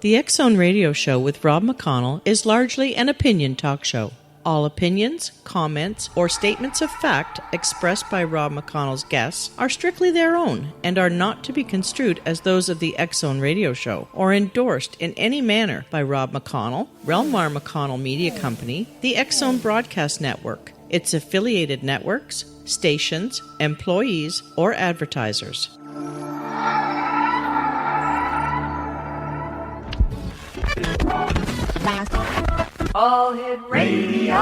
The X Zone Radio Show with Rob McConnell is largely an opinion talk show. All opinions, comments, or statements of fact expressed by Rob McConnell's guests are strictly their own and are not to be construed as those of the X Zone Radio Show or endorsed in any manner by Rob McConnell, Relmar McConnell Media Company, the X Zone Broadcast Network, its affiliated networks, stations, employees, or advertisers. All Hit Radio.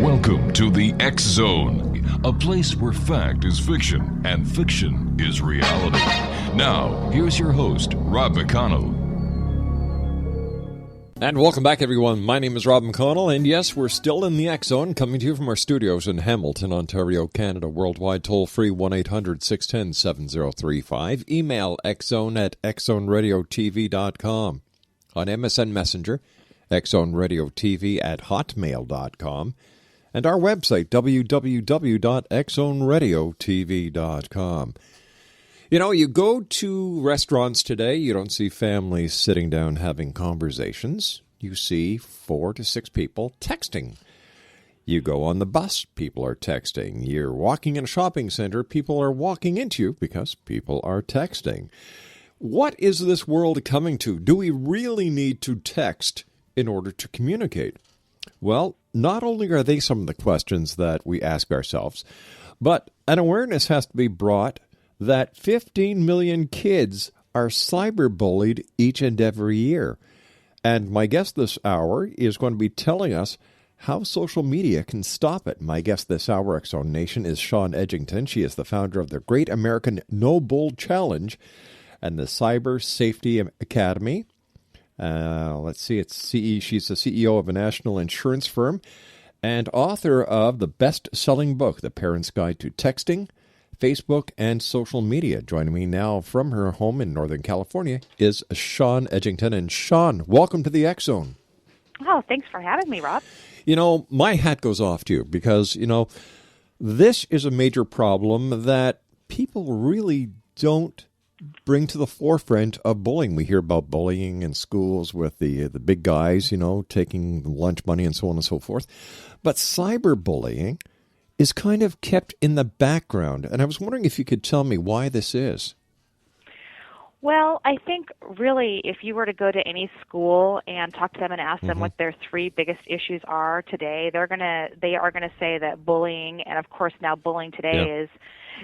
Welcome to the X Zone, a place where fact is fiction and fiction is reality. Now, here's your host, Rob McConnell. And welcome back, everyone. My name is Rob McConnell, and yes, we're still in the X Zone, coming to you from our studios in Hamilton, Ontario, Canada. Worldwide, toll-free, 1-800-610-7035. Email xzone@xzoneradiotv.com. On MSN Messenger, xzoneradiotv@hotmail.com. And our website, www.xzoneradiotv.com. You know, you go to restaurants today, you don't see families sitting down having conversations. You see 4 to 6 people texting. You go on the bus, people are texting. You're walking in a shopping center, people are walking into you because people are texting. What is this world coming to? Do we really need to text in order to communicate? Well, not only are they some of the questions that we ask ourselves, but an awareness has to be brought that 15 million kids are cyberbullied each and every year. And my guest this hour is going to be telling us how social media can stop it. My guest this hour, X Zone Nation, is Shawn Edgington. She is the founder of the Great American No Bull Challenge and the Cyber Safety Academy. She's the CEO of a national insurance firm and author of the best-selling book, The Parent's Guide to Texting, Facebook, and social media. Joining me now from her home in Northern California is Shawn Edgington. And Shawn, welcome to the X Zone. Oh, thanks for having me, Rob. You know, my hat goes off to you because, you know, this is a major problem that people really don't bring to the forefront of bullying. We hear about bullying in schools with the big guys, you know, taking lunch money and so on and so forth. But cyberbullying is kind of kept in the background. And I was wondering if you could tell me why this is. Well, I think really if you were to go to any school and talk to them and ask them what their 3 biggest issues are today, they are going to say that bullying, and of course now bullying today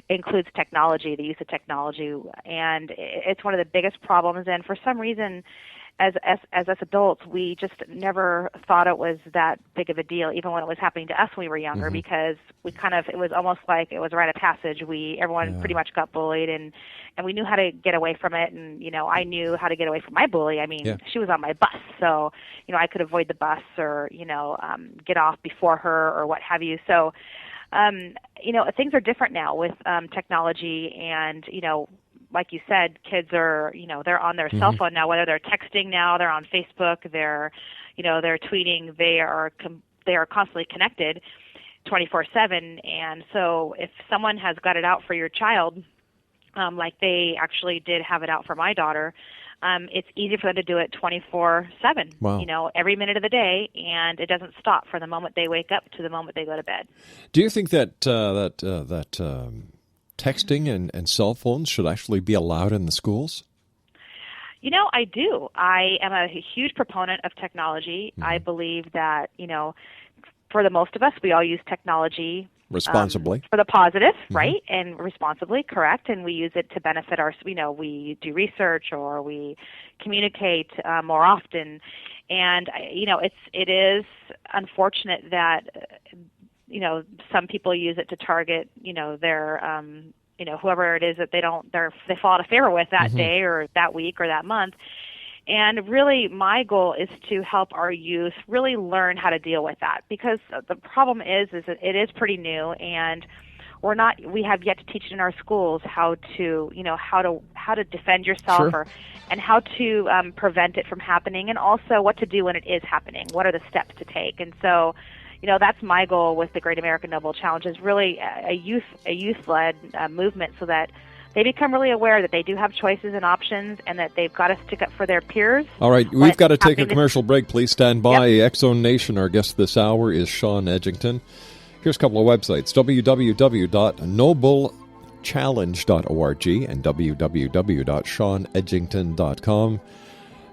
includes technology, the use of technology, and it's one of the biggest problems. And for some reason, as us adults, we just never thought it was that big of a deal, even when it was happening to us when we were younger, because it was almost like it was a rite of passage. Everyone pretty much got bullied, and we knew how to get away from it. And, you know, I knew how to get away from my bully. I mean, she was on my bus, so, you know, I could avoid the bus or, you know, get off before her or what have you. So, you know, things are different now with technology, and, you know, like you said, kids are, you know, they're on their cell phone now, whether they're texting now, they're on Facebook, they're tweeting, they are constantly connected 24/7. And so if someone has got it out for your child, like they actually did have it out for my daughter, it's easy for them to do it 24/7, you know, every minute of the day, and it doesn't stop from the moment they wake up to the moment they go to bed. Do you think that texting and cell phones should actually be allowed in the schools? You know, I do. I am a huge proponent of technology. I believe that, you know, for the most of us, we all use technology responsibly for the positive, right? And responsibly, correct. And we use it to benefit we do research or we communicate more often. And, you know, it is unfortunate that, you know, some people use it to target, you know, their, you know, whoever it is that they fall out of favor with that day or that week or that month. And really, my goal is to help our youth really learn how to deal with that, because the problem is that it is pretty new, and we have yet to teach in our schools how to, you know, how to defend yourself and how to prevent it from happening, and also what to do when it is happening. What are the steps to take? And so, that's my goal with the Great American No Bull Challenge, is really a youth-led movement, so that they become really aware that they do have choices and options, and that they've got to stick up for their peers. All right, we've got to take a commercial break. Please stand by. Yep. X-Zone Nation, our guest this hour is Shawn Edgington. Here's a couple of websites, www.nobullchallenge.org and www.shawnedgington.com.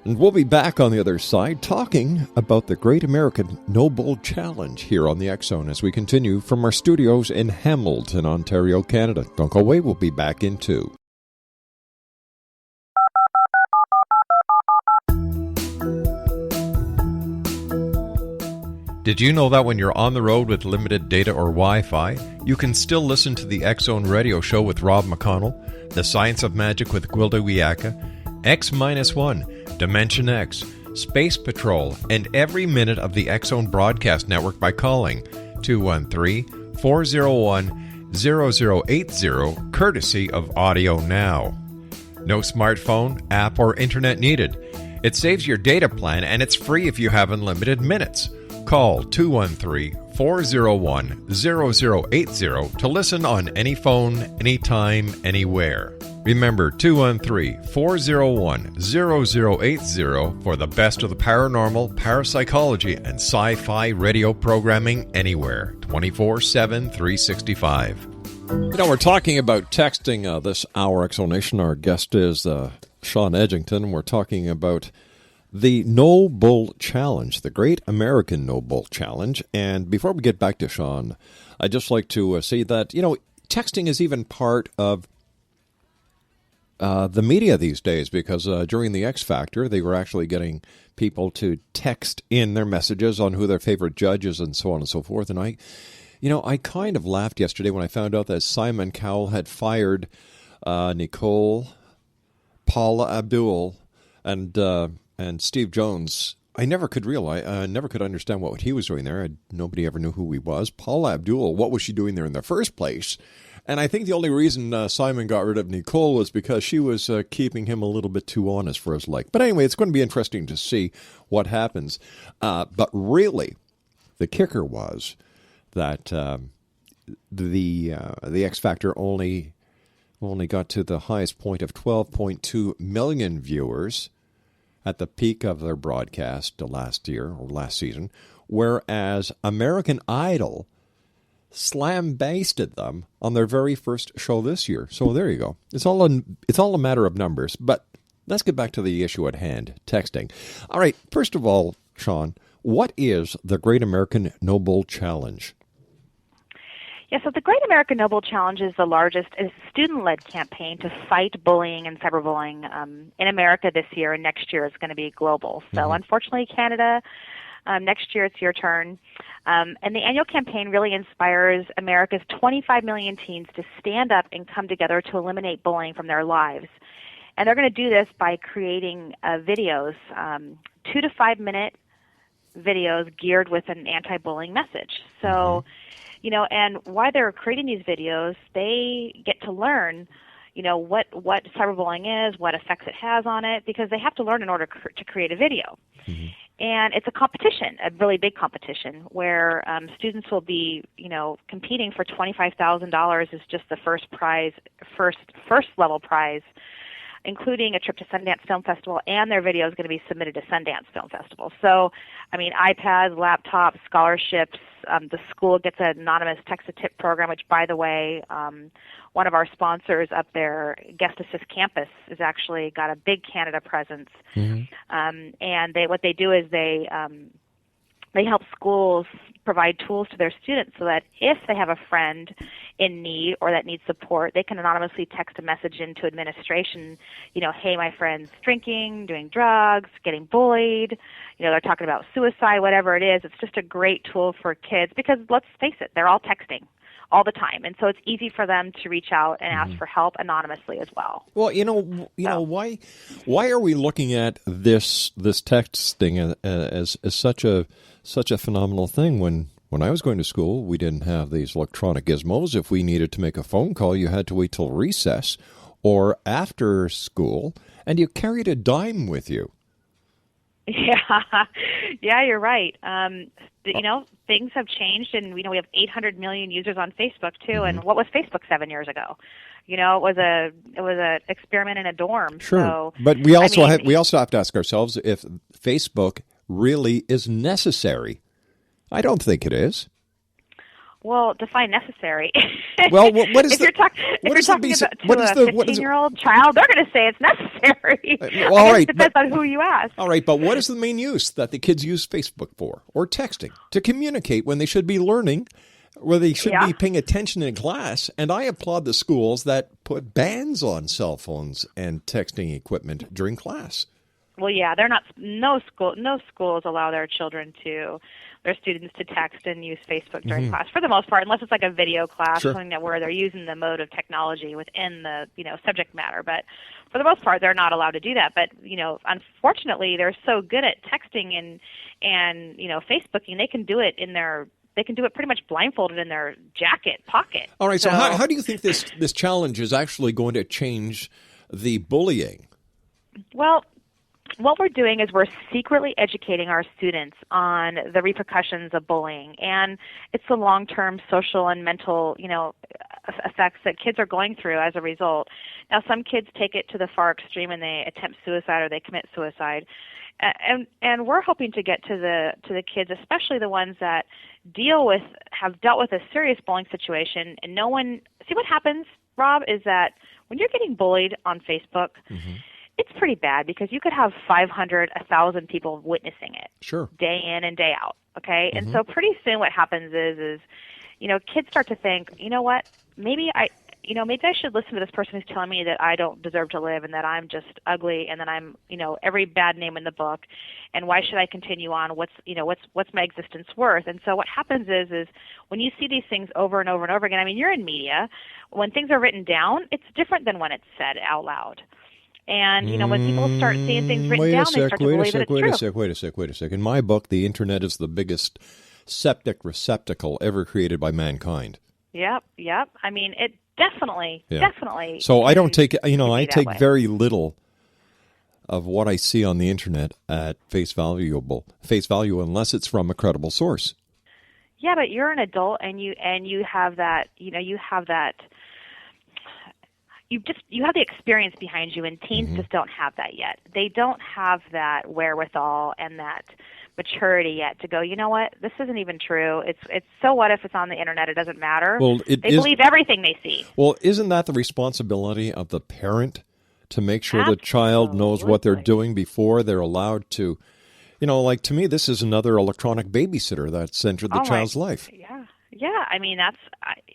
And we'll be back on the other side talking about the Great American No Bull Challenge here on the X-Zone as we continue from our studios in Hamilton, Ontario, Canada. Don't go away. We'll be back in 2. Did you know that when you're on the road with limited data or Wi-Fi, you can still listen to the X-Zone radio show with Rob McConnell, The Science of Magic with Gwilda Wiyaka, X-1, Dimension X, Space Patrol, and every minute of the X-Zone broadcast network by calling 213-401-0080, courtesy of Audio Now. No smartphone, app, or internet needed. It saves your data plan, and it's free if you have unlimited minutes. Call 213-401-0080 to listen on any phone, anytime, anywhere. Remember, 213-401-0080 for the best of the paranormal, parapsychology, and sci-fi radio programming anywhere, 24/7, 365. We're talking about texting this hour, X-Zone Nation. Our guest is Shawn Edgington. We're talking about the No Bull Challenge, the Great American No Bull Challenge. And before we get back to Shawn, I'd just like to say that, texting is even part of the media these days, because during the X Factor, they were actually getting people to text in their messages on who their favorite judge is and so on and so forth. And I kind of laughed yesterday when I found out that Simon Cowell had fired Nicole, Paula Abdul, and Steve Jones. I never could understand what he was doing there. Nobody ever knew who he was. Paula Abdul, what was she doing there in the first place? And I think the only reason Simon got rid of Nicole was because she was keeping him a little bit too honest for his like. But anyway, it's going to be interesting to see what happens. But really, the kicker was that the X Factor only got to the highest point of 12.2 million viewers at the peak of their broadcast last season, whereas American Idol slam-basted them on their very first show this year. So there you go. It's all a matter of numbers. But let's get back to the issue at hand, texting. All right, first of all, Shawn, what is the Great American No Bull Challenge? Yeah, so the Great American No Bull Challenge is the largest student-led campaign to fight bullying and cyberbullying in America this year, and next year it's going to be global. So unfortunately, Canada, next year it's your turn. And the annual campaign really inspires America's 25 million teens to stand up and come together to eliminate bullying from their lives. And they're going to do this by creating videos, 2 to 5 minute videos geared with an anti-bullying message. So, and while they're creating these videos, they get to learn, what cyberbullying is, what effects it has on it, because they have to learn in order to create a video. And it's a competition, a really big competition, where students will be, competing for $25,000 as just the first level prize, including a trip to Sundance Film Festival, and their video is going to be submitted to Sundance Film Festival. So, iPads, laptops, scholarships. The school gets an anonymous text-a-tip program, which, by the way, one of our sponsors up there, Guest Assist Campus, has actually got a big Canada presence. And what they do is they help schools provide tools to their students so that if they have a friend in need or that needs support, they can anonymously text a message into administration, hey, my friend's drinking, doing drugs, getting bullied, they're talking about suicide, whatever it is. It's just a great tool for kids because, let's face it, they're all texting all the time, and so it's easy for them to reach out and ask for help anonymously as well. Well, why are we looking at this texting as such a phenomenal thing when I was going to school, we didn't have these electronic gizmos. If we needed to make a phone call, you had to wait till recess or after school, and you carried a dime with you. Yeah, you're right. Things have changed, and we have 800 million users on Facebook too. And what was Facebook 7 years ago? It was a experiment in a dorm. Sure, So, but we also have to ask ourselves if Facebook really is necessary. I don't think it is. Well, define necessary. Well, what is if you're talking about a 15-year-old child, they're going to say it's necessary. Well, all right, it depends on who you ask. All right, but what is the main use that the kids use Facebook for, or texting, to communicate when they should be learning, where they should be paying attention in class? And I applaud the schools that put bans on cell phones and texting equipment during class. Well, yeah, no schools allow their students to text and use Facebook during class for the most part, unless it's like a video class, something where they're using the mode of technology within the subject matter. But for the most part, they're not allowed to do that. But unfortunately, they're so good at texting and Facebooking, they can do it pretty much blindfolded in their jacket pocket. All right, so how do you think this challenge is actually going to change the bullying? Well, what we're doing is we're secretly educating our students on the repercussions of bullying, and it's the long-term social and mental, effects that kids are going through as a result. Now, some kids take it to the far extreme and they attempt suicide or they commit suicide, and we're hoping to get to the kids, especially the ones that have dealt with a serious bullying situation, and see what happens, Rob, is that when you're getting bullied on Facebook. It's pretty bad because you could have 500, 1,000 people witnessing it, day in and day out. Okay, and so pretty soon what happens is kids start to think, you know what, maybe I should listen to this person who's telling me that I don't deserve to live and that I'm just ugly and that I'm every bad name in the book, and why should I continue on? What's my existence worth? And so what happens is when you see these things over and over and over again. I mean, you're in media. When things are written down, it's different than when it's said out loud. And, when people start seeing things written down, they start to believe that it's true. Wait a sec. In my book, the Internet is the biggest septic receptacle ever created by mankind. Yep. I mean, it definitely. So I don't take, I take very little of what I see on the Internet at face value unless it's from a credible source. Yeah, but you're an adult and you have that, you have the experience behind you, and teens just don't have that yet. They don't have that wherewithal and that maturity yet to go, you know what, this isn't even true. It's so what if it's on the Internet? It doesn't matter. Well, they believe everything they see. Well, isn't that the responsibility of the parent to make sure the child knows what they're doing before they're allowed to, to me, this is another electronic babysitter that's entered the child's life. Yeah. I mean,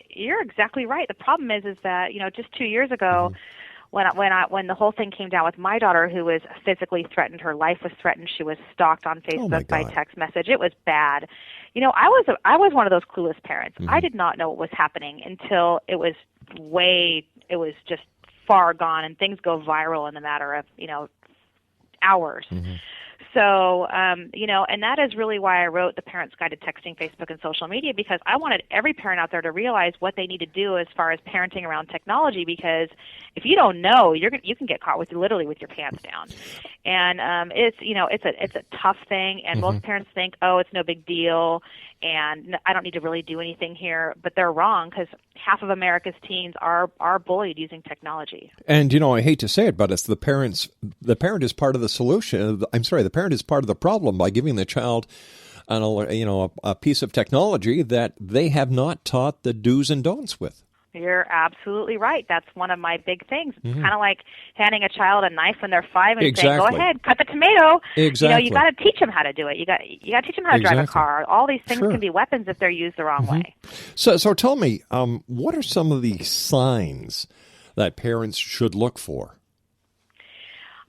you're exactly right. The problem is that just 2 years ago, when the whole thing came down with my daughter, who was physically threatened, her life was threatened. She was stalked on Facebook by text message. It was bad. I was one of those clueless parents. I did not know what was happening until it was just far gone, and things go viral in a matter of hours. So, and that is really why I wrote The Parent's Guide to Texting, Facebook, and Social Media, because I wanted every parent out there to realize what they need to do as far as parenting around technology, because if you don't know, you can get caught with your pants down. And it's a tough thing, and most parents think, oh, it's no big deal, and I don't need to really do anything here, but they're wrong, because half of America's teens are bullied using technology. And I hate to say it, but it's the parent is part of the solution. The parent is part of the problem by giving the child a piece of technology that they have not taught the do's and don'ts with. You're absolutely right. That's one of my big things. It's kind of like handing a child a knife when they're 5 and saying, "Go ahead, cut the tomato." Exactly. You got to teach them how to do it. You got to teach them how to drive a car. All these things can be weapons if they're used the wrong way. So tell me, what are some of the signs that parents should look for?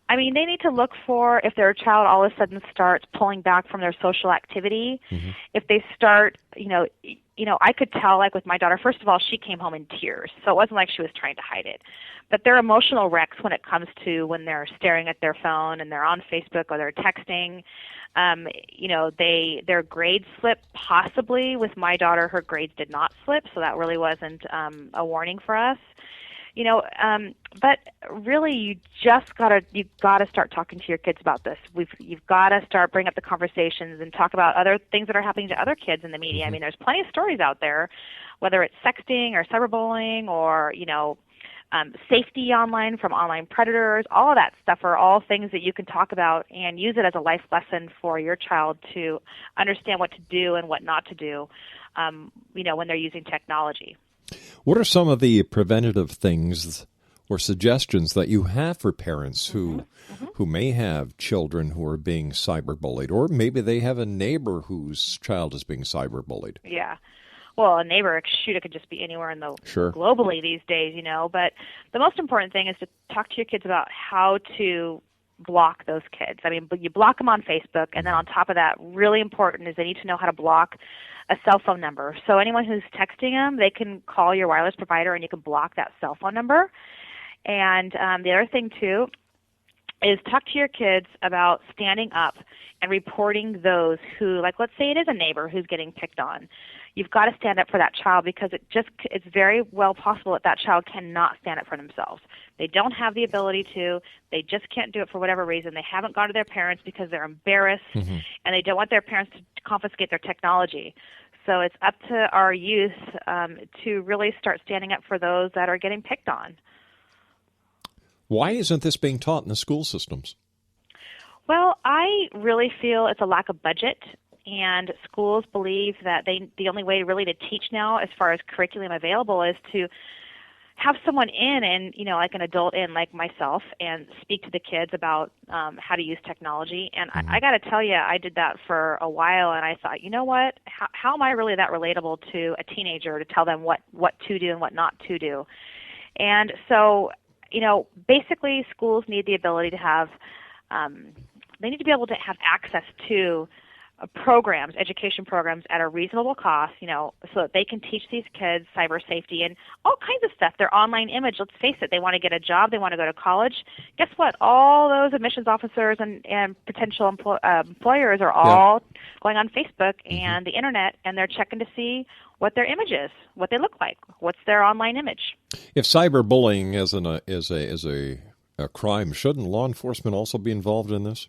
I mean, they need to look for if their child all of a sudden starts pulling back from their social activity. If they start, I could tell, like with my daughter, first of all, she came home in tears, so it wasn't like she was trying to hide it. But they're emotional wrecks when it comes to when they're staring at their phone and they're on Facebook or they're texting. Their grades slip, possibly. With my daughter, her grades did not slip, so that really wasn't a warning for us. But really, you gotta start talking to your kids about this. You've got to start bringing up the conversations and talk about other things that are happening to other kids in the media. I mean, there's plenty of stories out there, whether it's sexting or cyberbullying or safety online from online predators. All of that stuff are all things that you can talk about and use it as a life lesson for your child to understand what to do and what not to do, when they're using technology. What are some of the preventative things or suggestions that you have for parents who may have children who are being cyberbullied, or maybe they have a neighbor whose child is being cyberbullied? Yeah. Well, a neighbor, it could just be anywhere in the globally these days, But the most important thing is to talk to your kids about how to block those kids. I mean, but you block them on Facebook, and then on top of that, really important is they need to know how to block a cell phone number. So anyone who's texting them, they can call your wireless provider, and you can block that cell phone number. And the other thing, too, is talk to your kids about standing up and reporting those who, like, let's say it is a neighbor who's getting picked on. You've got to stand up for that child, because it's very well possible that that child cannot stand up for themselves. They don't have the ability to. They just can't do it for whatever reason. They haven't gone to their parents because they're embarrassed, and they don't want their parents to confiscate their technology. So it's up to our youth to really start standing up for those that are getting picked on. Why isn't this being taught in the school systems? Well, I really feel it's a lack of budget, and schools believe that the only way really to teach now, as far as curriculum available, is to have someone in and, like an adult in, like myself, and speak to the kids about how to use technology. And I got to tell you, I did that for a while, and I thought, you know what, how am I really that relatable to a teenager to tell them what to do and what not to do? And so, basically schools need the ability to have, they need to be able to have access to programs, education programs at a reasonable cost, so that they can teach these kids cyber safety and all kinds of stuff. Their online image, let's face it, they want to get a job, they want to go to college. Guess what? All those admissions officers and potential employers are all going on Facebook and the internet, and they're checking to see what their image is, what they look like, what's their online image. If cyberbullying is a crime, shouldn't law enforcement also be involved in this?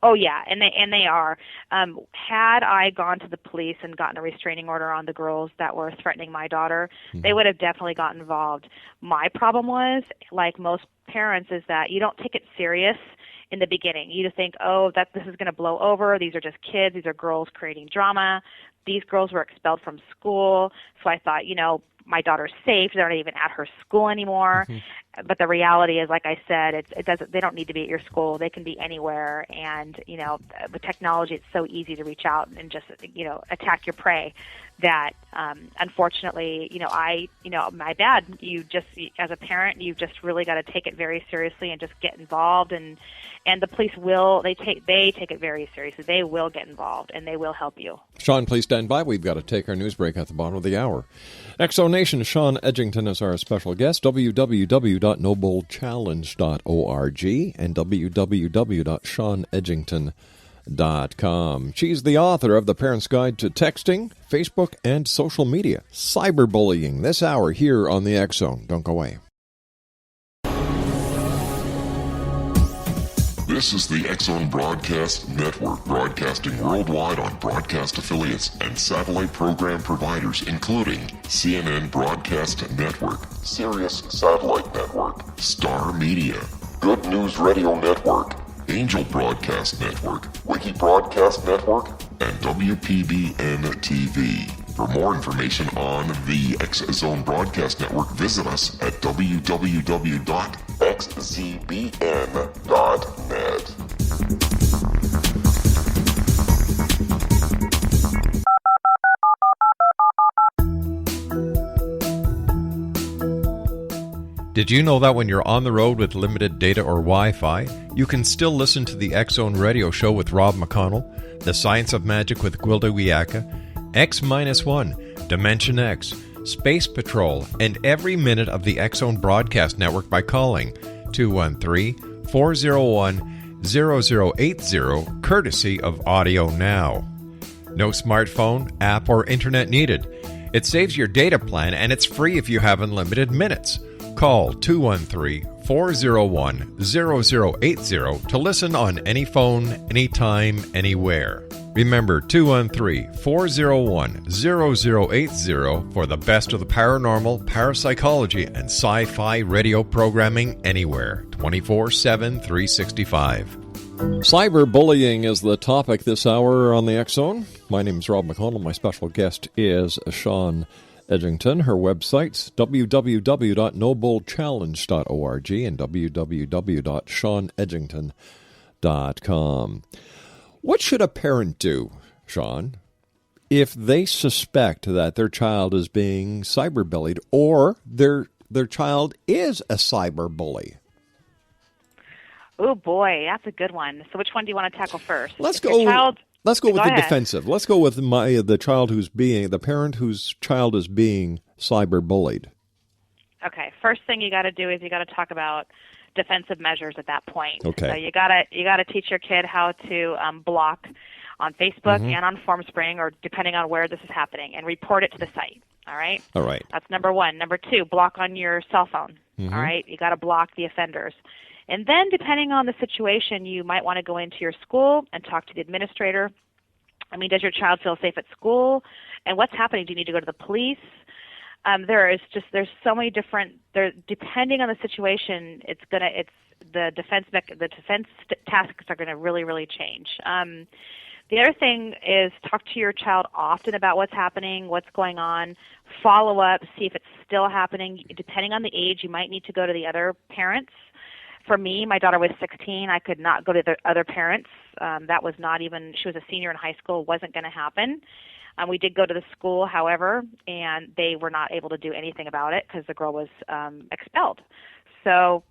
Oh yeah, and they are. Had I gone to the police and gotten a restraining order on the girls that were threatening my daughter, they would have definitely gotten involved. My problem was, like most parents, is that you don't take it serious in the beginning. You just think, that this is going to blow over. These are just kids. These are girls creating drama. These girls were expelled from school, so I thought, my daughter's safe. They're not even at her school anymore. But the reality is, like I said, they don't need to be at your school. They can be anywhere. And, with technology, it's so easy to reach out and just, attack your prey that, unfortunately, my bad. You just, as a parent, you've just really got to take it very seriously and just get involved. And the police they take it very seriously. They will get involved and they will help you. Shawn, please stand by. We've got to take our news break at the bottom of the hour. Exonation, Shawn Edgington is our special guest. www.noblechallenge.org and www.shawnedgington.com. She's the author of The Parent's Guide to Texting, Facebook, and Social Media. Cyberbullying this hour here on the X Zone. Don't go away. This is the X Zone Broadcast Network, broadcasting worldwide on broadcast affiliates and satellite program providers, including CNN Broadcast Network, Sirius Satellite Network, Star Media, Good News Radio Network, Angel Broadcast Network, Wiki Broadcast Network, and WPBN TV. For more information on the X Zone Broadcast Network, visit us at www.xzbn.net. Did you know that when you're on the road with limited data or Wi-Fi, you can still listen to the X Zone Radio Show with Rob McConnell, The Science of Magic with Gwilda Wiyaka, X-1, Dimension X, Space Patrol, and every minute of the X Zone Broadcast Network by calling 213-401-0080, courtesy of Audio Now. No smartphone, app, or internet needed. It saves your data plan, and it's free if you have unlimited minutes. Call 213-401-0080 to listen on any phone, anytime, anywhere. Remember 213-401-0080 for the best of the paranormal, parapsychology, and sci-fi radio programming anywhere, 24/7, 365. Cyberbullying is the topic this hour on the X-Zone. My name is Rob McConnell. My special guest is Shawn Edgington. Her websites, www.nobullchallenge.org and www.shawnedgington.com. What should a parent do, Shawn, if they suspect that their child is being cyberbullied or their child is a cyberbully? Oh boy, that's a good one. So which one do you want to tackle first? Let's go with the defensive. Let's go with the parent whose child is being cyberbullied. Okay, first thing you got to do is you got to talk about defensive measures at that point. Okay. So you got to teach your kid how to block on Facebook and on FormSpring, or depending on where this is happening, and report it to the site. All right. All right. That's number one. Number two, block on your cell phone. All right. You got to block the offenders. And then, depending on the situation, you might want to go into your school and talk to the administrator. I mean, does your child feel safe at school? And what's happening? Do you need to go to the police? There's so many different. Depending on the situation, the defense tasks are going to really change. The other thing is talk to your child often about what's happening, what's going on. Follow up, see if it's still happening. Depending on the age, you might need to go to the other parents. For me, my daughter was 16. I could not go to the other parents. That was not even, she was a senior in high school, wasn't going to happen. We did go to the school, however, and they were not able to do anything about it because the girl was expelled. So,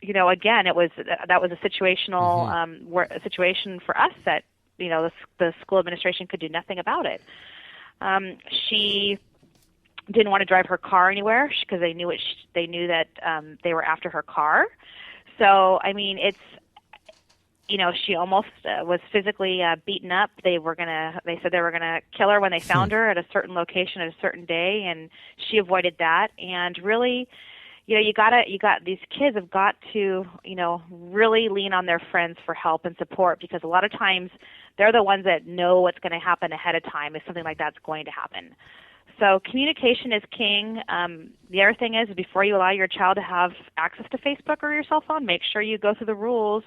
again, that was a situational a situation for us that, the school administration could do nothing about it. She didn't want to drive her car anywhere because they knew that they were after her car. So, I mean, she almost was physically beaten up. They said they were gonna kill her when they found her at a certain location at a certain day, and she avoided that. And really, these kids have got to, really lean on their friends for help and support, because a lot of times they're the ones that know what's going to happen ahead of time if something like that's going to happen. So communication is king. The other thing is, before you allow your child to have access to Facebook or your cell phone, make sure you go through the rules,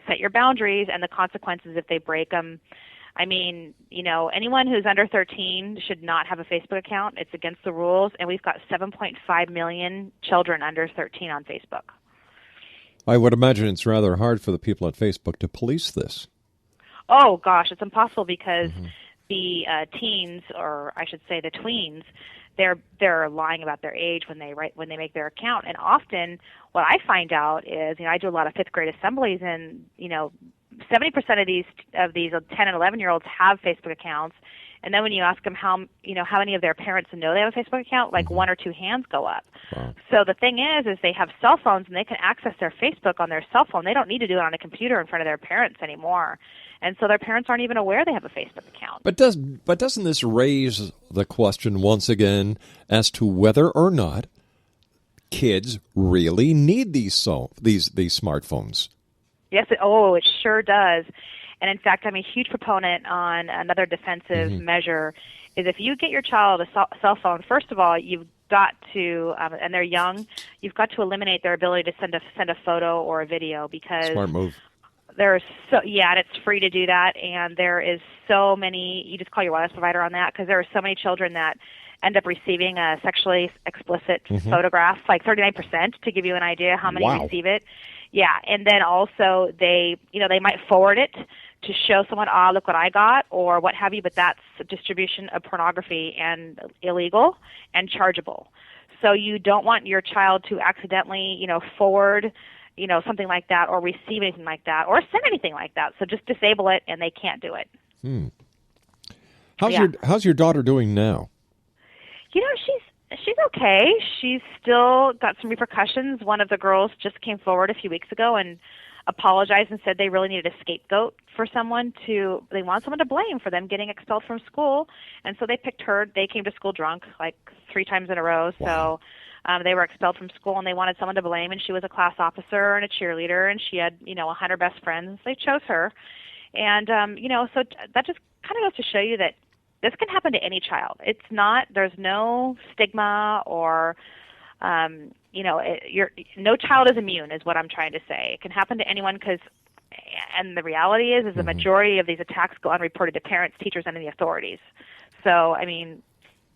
set your boundaries, and the consequences if they break them. I mean, anyone who's under 13 should not have a Facebook account. It's against the rules, and we've got 7.5 million children under 13 on Facebook. I would imagine it's rather hard for the people at Facebook to police this. Oh, gosh, it's impossible because the teens, or I should say the tweens, they're lying about their age when they make their account. And often what I find out is, I do a lot of 5th grade assemblies, and 70% of these 10 and 11-year-olds have Facebook accounts. And then when you ask them how many of their parents know they have a Facebook account, like 1 or 2 hands go up. Wow. So the thing is they have cell phones and they can access their Facebook on their cell phone. They don't need to do it on a computer in front of their parents anymore. And so their parents aren't even aware they have a Facebook account. But doesn't this raise the question once again as to whether or not kids really need these smartphones? Yes, it sure does. And in fact, I'm a huge proponent on another defensive measure is if you get your child a cell phone, first of all, you've got to, and they're young, you've got to eliminate their ability to send a photo or a video, because smart move. And it's free to do that, and there is so many, you just call your wireless provider on that, because there are so many children that end up receiving a sexually explicit photograph, like 39%, to give you an idea how many receive it. Yeah, and then also they might forward it to show someone, look what I got, or what have you, but that's distribution of pornography and illegal and chargeable. So you don't want your child to accidentally, forward, something like that, or receive anything like that, or send anything like that. So just disable it, and they can't do it. How's your daughter doing now? She's okay. She's still got some repercussions. One of the girls just came forward a few weeks ago and apologized and said they really needed a scapegoat for someone they want someone to blame for them getting expelled from school. And so they picked her. They came to school drunk like 3 times in a row. Wow. They were expelled from school, and they wanted someone to blame, and she was a class officer and a cheerleader, and she had, 100 best friends. They chose her. And, so that just kind of goes to show you that this can happen to any child. It's not, there's no stigma or, no child is immune is what I'm trying to say. It can happen to anyone and the reality is the majority of these attacks go unreported to parents, teachers, and the authorities. So, I mean,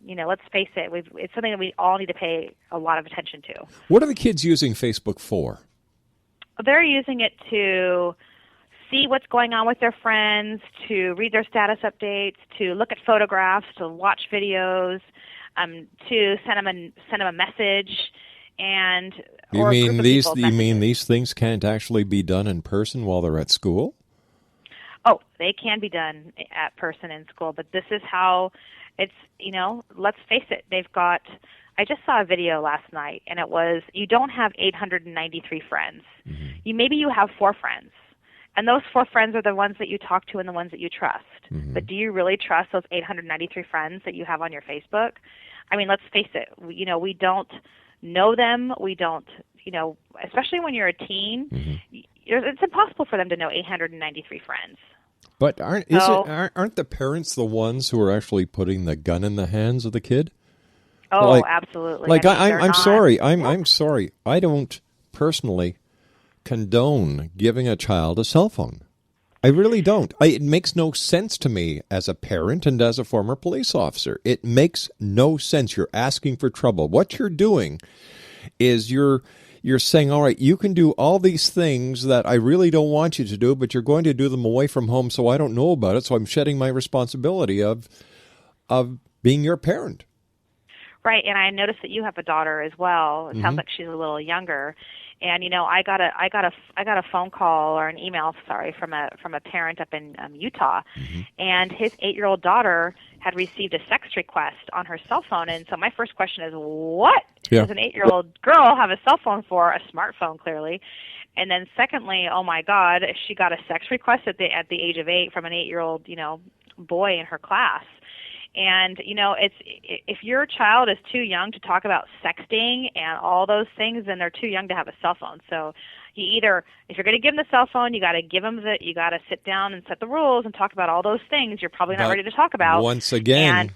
let's face it, it's something that we all need to pay a lot of attention to. What are the kids using Facebook for? They're using it to see what's going on with their friends, to read their status updates, to look at photographs, to watch videos, to send them a message, and you mean these things can't actually be done in person while they're at school? Oh, they can be done at person in school, but this is how it's, let's face it, I just saw a video last night, and it was, you don't have 893 friends. Maybe you have 4 friends. And those 4 friends are the ones that you talk to and the ones that you trust. But do you really trust those 893 friends that you have on your Facebook? I mean, let's face it. We don't know them. We don't, especially when you're a teen, it's impossible for them to know 893 friends. But aren't the parents the ones who are actually putting the gun in the hands of the kid? Oh, absolutely. I'm sorry. I'm sorry. I don't personally condone giving a child a cell phone. I really don't. It makes no sense to me as a parent and as a former police officer. It makes no sense. You're asking for trouble. What you're doing is you're saying, all right, you can do all these things that I really don't want you to do, but you're going to do them away from home, so I don't know about it, so I'm shedding my responsibility of being your parent. Right, and I noticed that you have a daughter as well. It sounds like she's a little younger. And I got a phone call or an email, from a parent up in Utah, and his 8-year-old daughter had received a sex request on her cell phone. And so my first question is, what does an 8-year-old girl have a cell phone for? A smartphone, clearly. And then secondly, oh my God, she got a sex request at the age of 8 from an 8-year-old boy in her class. And, it's if your child is too young to talk about sexting and all those things, then they're too young to have a cell phone. So if you're going to give them the cell phone, you got to sit down and set the rules and talk about all those things you're probably not ready to talk about. Once again,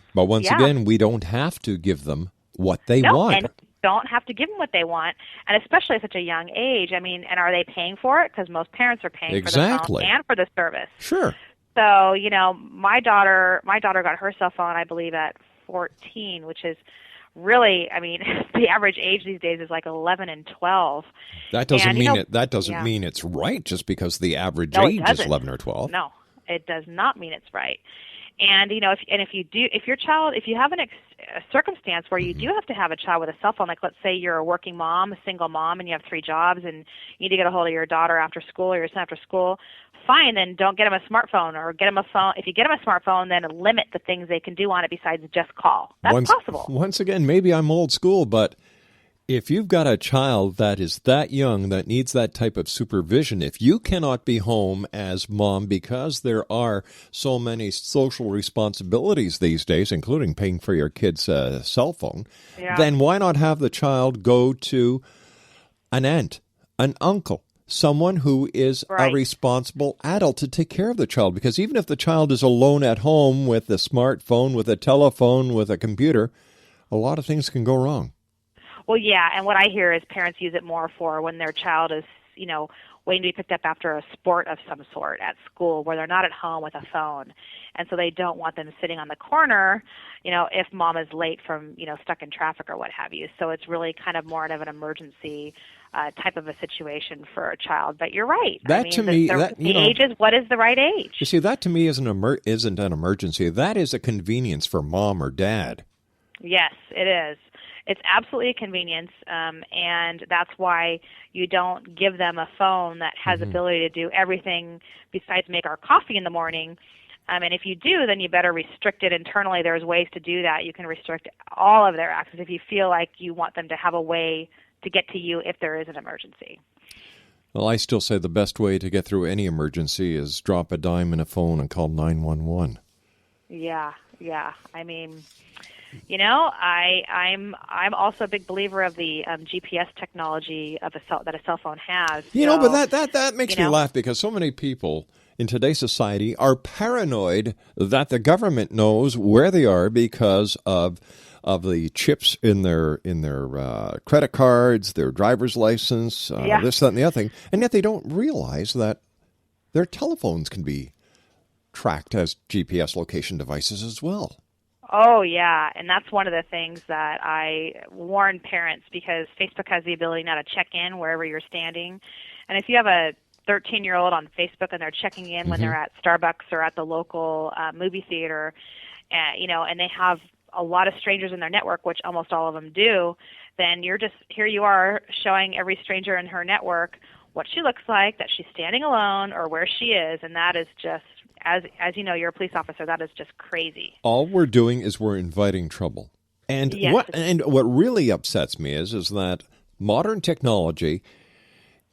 we don't have to give them what they want. And don't have to give them what they want, and especially at such a young age. I mean, and are they paying for it? Because most parents are paying for the phone and for the service. Sure. So, my daughter got her cell phone, I believe, at 14, which is really, I mean, the average age these days is like 11 and 12. That doesn't mean it's right just because the average age is 11 or 12. No, it does not mean it's right. And if you have a circumstance where you do have to have a child with a cell phone, like let's say you're a working mom, a single mom, and you have 3 jobs, and you need to get a hold of your daughter after school or your son after school, fine, then don't get them a smartphone, or get them a phone. If you get them a smartphone, then limit the things they can do on it besides just call. That's possible. Once again, maybe I'm old school, but if you've got a child that is that young that needs that type of supervision, if you cannot be home as mom because there are so many social responsibilities these days, including paying for your kid's cell phone, then why not have the child go to an aunt, an uncle, someone who is a responsible adult to take care of the child? Because even if the child is alone at home with a smartphone, with a telephone, with a computer, a lot of things can go wrong. Well, yeah, and what I hear is parents use it more for when their child is, waiting to be picked up after a sport of some sort at school where they're not at home with a phone. And so they don't want them sitting on the corner, if mom is late from, stuck in traffic or what have you. So it's really kind of more of an emergency type of a situation for a child. But you're right. The age is what is the right age. You see, that to me isn't an emergency. That is a convenience for mom or dad. Yes, it is. It's absolutely a convenience, and that's why you don't give them a phone that has ability to do everything besides make our coffee in the morning. And if you do, then you better restrict it internally. There's ways to do that. You can restrict all of their access if you feel like you want them to have a way to get to you if there is an emergency. Well, I still say the best way to get through any emergency is drop a dime in a phone and call 911. Yeah. I mean... I'm also a big believer of the GPS technology of that a cell phone has. But that makes me laugh, because so many people in today's society are paranoid that the government knows where they are because of the chips in their credit cards, their driver's license, this, that, and the other thing, and yet they don't realize that their telephones can be tracked as GPS location devices as well. Oh, yeah, and that's one of the things that I warn parents, because Facebook has the ability now to check in wherever you're standing. And if you have a 13-year-old on Facebook and they're checking in when they're at Starbucks or at the local movie theater, and they have a lot of strangers in their network, which almost all of them do, then here you are showing every stranger in her network what she looks like, that she's standing alone, or where she is, and that is just, as you know, you're a police officer, that is just crazy. All we're doing is we're inviting trouble. And what really upsets me is that modern technology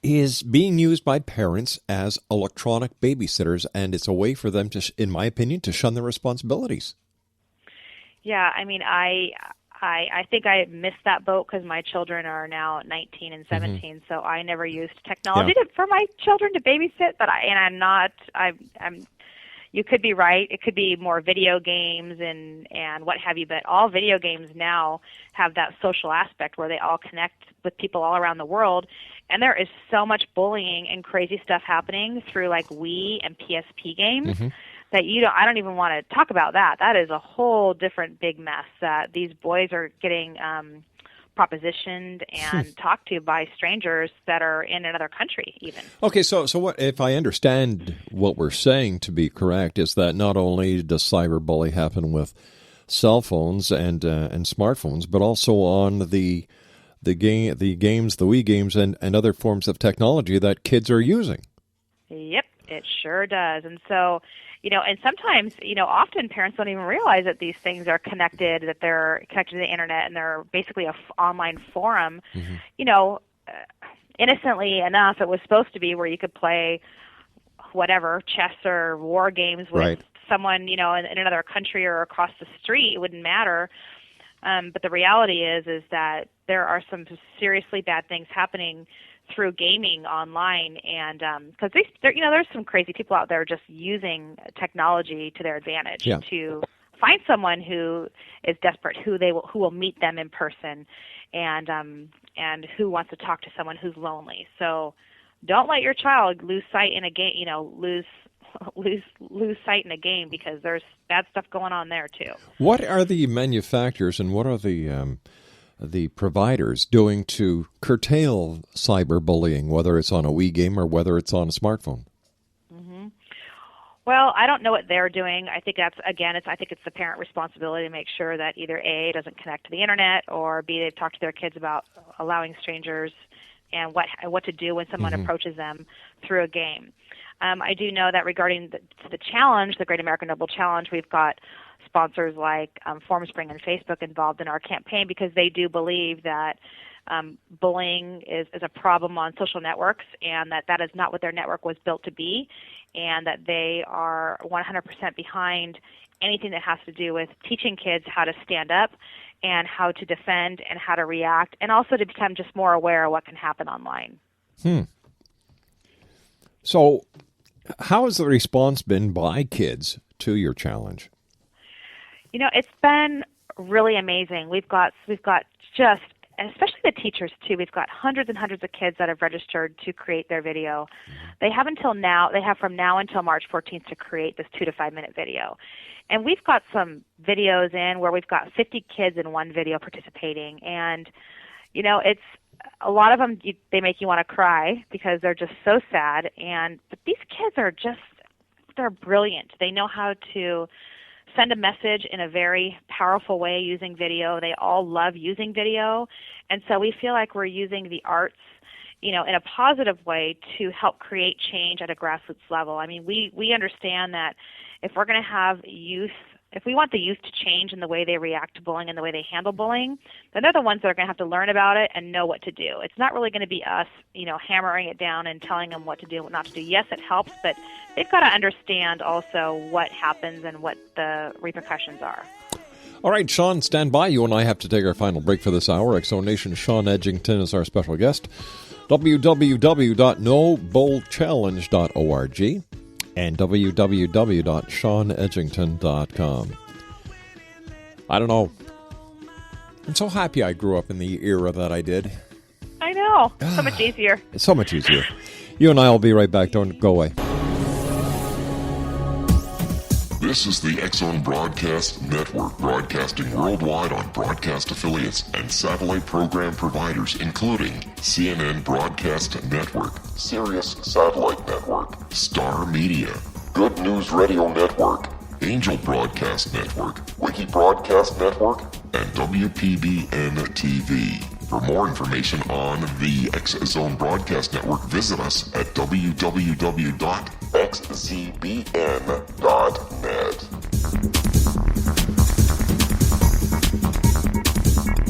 is being used by parents as electronic babysitters, and it's a way for them to, in my opinion, to shun their responsibilities. Yeah, I mean, I think I missed that boat because my children are now 19 and 17, so I never used technology for my children to babysit. But I'm not. You could be right. It could be more video games and what have you. But all video games now have that social aspect where they all connect with people all around the world. And there is so much bullying and crazy stuff happening through like Wii and PSP games that I don't even want to talk about that. That is a whole different big mess that these boys are getting propositioned and talked to by strangers that are in another country even. Okay, so what, if I understand what we're saying to be correct, is that not only does cyberbullying happen with cell phones and smartphones, but also on the games, the Wii games, and other forms of technology that kids are using. Yep, it sure does. And so, and sometimes, often parents don't even realize that these things are connected, that they're connected to the internet, and they're basically an online forum. Innocently enough, it was supposed to be where you could play whatever, chess or war games with someone, in another country or across the street. It wouldn't matter. But the reality is that there are some seriously bad things happening through gaming online, and because there's some crazy people out there just using technology to their advantage to find someone who is desperate, who will meet them in person, and who wants to talk to someone who's lonely. So don't let your child lose sight in a game. Lose sight in a game, because there's bad stuff going on there too. What are the manufacturers and what are the providers doing to curtail cyberbullying, whether it's on a Wii game or whether it's on a smartphone? Well, I don't know what they're doing. I think I think it's the parent responsibility to make sure that either A, it doesn't connect to the internet, or B, they've talked to their kids about allowing strangers and what to do when someone approaches them through a game. I do know that regarding the challenge, the Great American Noble Challenge, we've got sponsors like Formspring and Facebook involved in our campaign, because they do believe that bullying is a problem on social networks, and that is not what their network was built to be, and that they are 100% behind anything that has to do with teaching kids how to stand up and how to defend and how to react, and also to become just more aware of what can happen online. So how has the response been by kids to your challenge? It's been really amazing. We've got just, especially the teachers too, we've got hundreds and hundreds of kids that have registered to create their video. They have from now until March 14th to create this 2 to 5 minute video. And we've got some videos in where we've got 50 kids in one video participating. And, it's a lot of them, they make you want to cry because they're just so sad. But these kids they're brilliant. They know how to send a message in a very powerful way using video. They all love using video. And so we feel like we're using the arts, in a positive way to help create change at a grassroots level. I mean, we understand that if we're going to have if we want the youth to change in the way they react to bullying and the way they handle bullying, then they're the ones that are going to have to learn about it and know what to do. It's not really going to be us, hammering it down and telling them what to do and what not to do. Yes, it helps, but they've got to understand also what happens and what the repercussions are. All right, Shawn, stand by. You and I have to take our final break for this hour. Exo Nation, Shawn Edgington is our special guest. www.nobullchallenge.org and www.shawnedgington.com. I don't know. I'm so happy I grew up in the era that I did. I know. So much easier. It's so much easier. You and I will be right back. Don't go away. This is the X-Zone Broadcast Network, broadcasting worldwide on broadcast affiliates and satellite program providers, including CNN Broadcast Network, Sirius Satellite Network, Star Media, Good News Radio Network, Angel Broadcast Network, Wiki Broadcast Network, and WPBN TV. For more information on the X-Zone Broadcast Network, visit us at www.xzbn.net.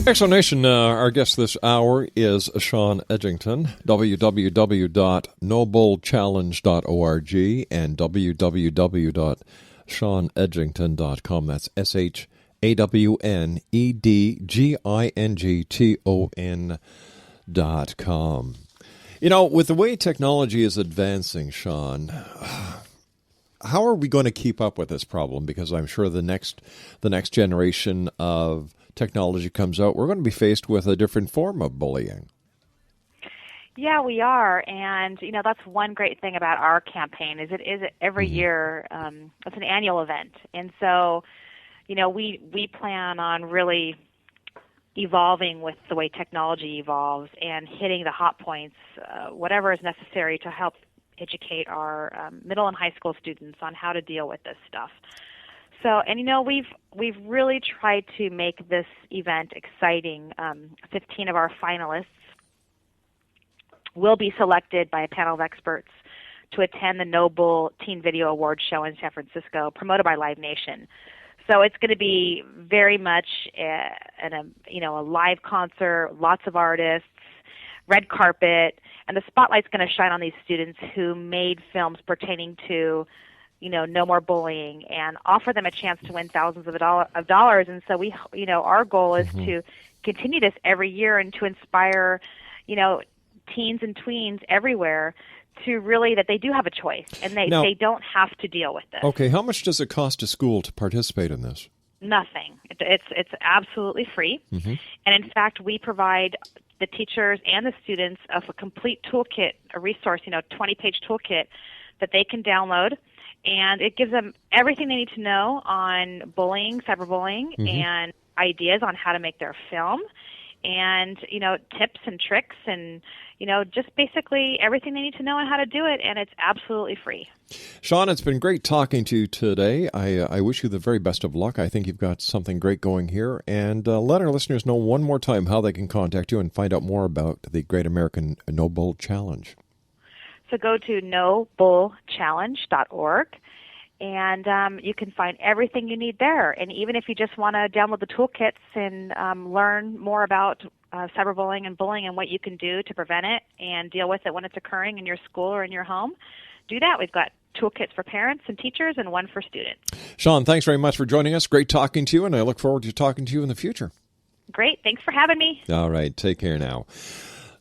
Exonation, our guest this hour is Shawn Edgington, www.nobullchallenge.org and www.shawnedgington.com. That's ShawnEdgington.com. You know, with the way technology is advancing, Shawn, how are we going to keep up with this problem? Because I'm sure the next generation of technology comes out, we're going to be faced with a different form of bullying. Yeah, we are, and that's one great thing about our campaign is it is every year. It's an annual event, and so we plan on really evolving with the way technology evolves and hitting the hot points, whatever is necessary to help educate our middle and high school students on how to deal with this stuff. So, and we've really tried to make this event exciting. 15 of our finalists will be selected by a panel of experts to attend the No Bull Teen Video Awards show in San Francisco, promoted by Live Nation. So it's going to be very much a live concert, lots of artists, red carpet, and the spotlight's going to shine on these students who made films pertaining to no more bullying, and offer them a chance to win thousands of dollars. And so our goal is to continue this every year and to inspire, teens and tweens everywhere to really that they do have a choice and they don't have to deal with this. Okay, how much does it cost a school to participate in this? Nothing. It's absolutely free. And in fact, we provide the teachers and the students of a complete toolkit, a resource, 20-page toolkit that they can download. And it gives them everything they need to know on bullying, cyberbullying, and ideas on how to make their film, and, tips and tricks, and, just basically everything they need to know on how to do it, and it's absolutely free. Shawn, it's been great talking to you today. I wish you the very best of luck. I think you've got something great going here, and let our listeners know one more time how they can contact you and find out more about the Great American No Bull Challenge. So go to nobullchallenge.org, and you can find everything you need there. And even if you just want to download the toolkits and learn more about cyberbullying and bullying and what you can do to prevent it and deal with it when it's occurring in your school or in your home, do that. We've got toolkits for parents and teachers and one for students. Shawn, thanks very much for joining us. Great talking to you, and I look forward to talking to you in the future. Great. Thanks for having me. All right. Take care now.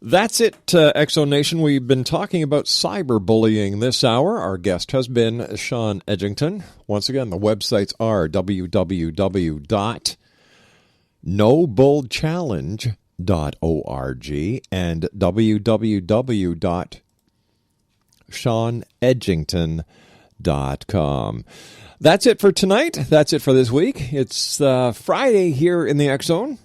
That's it, Exo Nation. We've been talking about cyberbullying this hour. Our guest has been Shawn Edgington. Once again, the websites are www.nobullchallenge.org and www.shawnedgington.com. That's it for tonight. That's it for this week. It's Friday here in the X Zone.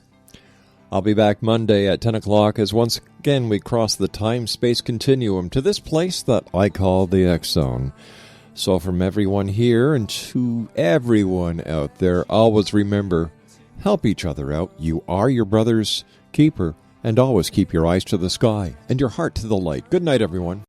I'll be back Monday at 10 o'clock as once again we cross the time-space continuum to this place that I call the X Zone. So from everyone here and to everyone out there, always remember, help each other out. You are your brother's keeper, and always keep your eyes to the sky and your heart to the light. Good night, everyone.